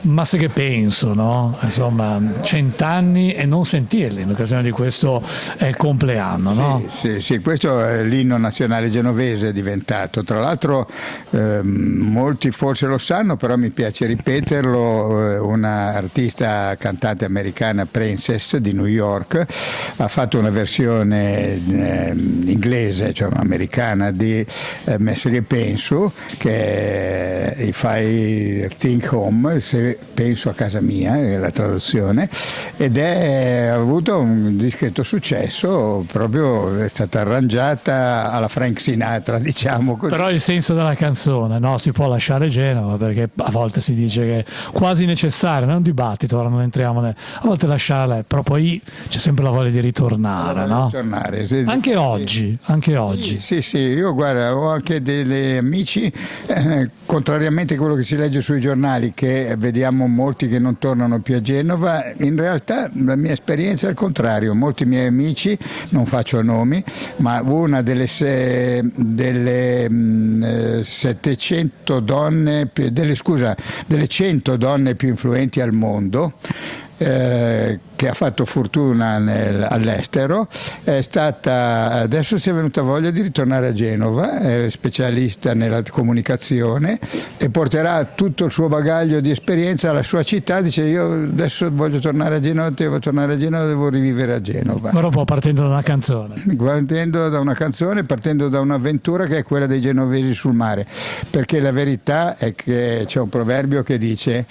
Ma se che penso, no? Insomma, 100 anni e non sentirli in occasione di questo compleanno, no? Sì, sì, questo è l'inno nazionale genovese è diventato. Tra l'altro molti forse lo sanno, però mi piace ripeterlo, una artista cantante americana, Princess di New York, ha fatto una versione inglese, cioè americana, di Me se che penso, che è If I Think Home, se penso a casa mia, è la traduzione, ed ha avuto un discreto successo, proprio è stata arrangiata alla Frank Sinatra, diciamo così. Però il senso della canzone, no? Si può lasciare Genova, perché a volte si dice che è quasi necessario, non è un dibattito, ora non entriamo a volte lasciarla, però poi c'è sempre la voglia di ritornare, no? Ritornare, sì. Anche oggi, anche oggi. Sì, io guarda, ho anche degli amici, contrariamente a quello che si legge sui giornali, che vediamo molti che non tornano più a Genova, in realtà la mia esperienza è al contrario. Molti miei amici, non faccio nomi, ma una delle 700 donne, delle 100 donne più influenti al mondo, che ha fatto fortuna all'estero, è stata, adesso si è venuta voglia di ritornare a Genova, è specialista nella comunicazione e porterà tutto il suo bagaglio di esperienza alla sua città. Dice: io adesso voglio tornare a Genova, devo rivivere a Genova. Ora un po' partendo da una canzone. Partendo da un'avventura che è quella dei genovesi sul mare, perché la verità è che c'è un proverbio che dice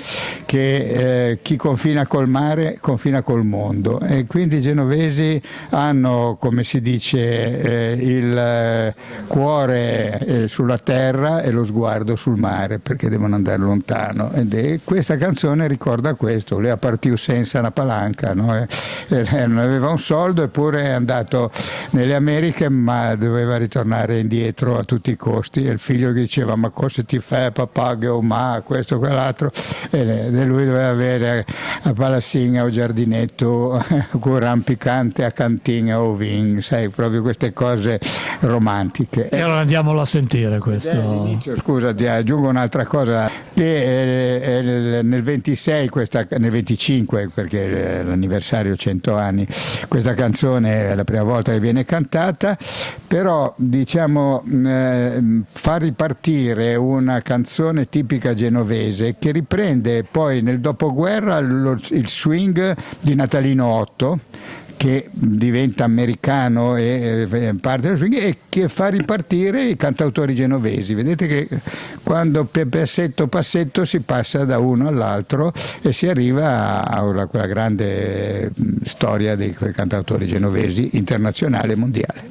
che chi confina col mare confina col mondo, e quindi i genovesi hanno, come si dice, il cuore sulla terra e lo sguardo sul mare, perché devono andare lontano, ed questa canzone ricorda questo. Lei ha partito senza una palanca, no? Non aveva un soldo, eppure è andato nelle Americhe, ma doveva ritornare indietro a tutti i costi, e il figlio che diceva: ma cosa ti fai papà, che ma questo quell'altro, e lui doveva avere a palassinga o giardinetto con rampicante a cantina o vin, sai, proprio queste cose romantiche. E allora andiamolo a sentire questo. All'inizio, scusa, ti aggiungo un'altra cosa, che nel 26, nel 25, perché è l'anniversario 100 anni, questa canzone è la prima volta che viene cantata, però diciamo far ripartire una canzone tipica genovese che riprende poi nel dopoguerra il swing di Natalino Otto, che diventa americano e parte dello swing, e che fa ripartire i cantautori genovesi. Vedete che quando passetto passetto si passa da uno all'altro e si arriva a quella grande storia dei cantautori genovesi internazionale e mondiale.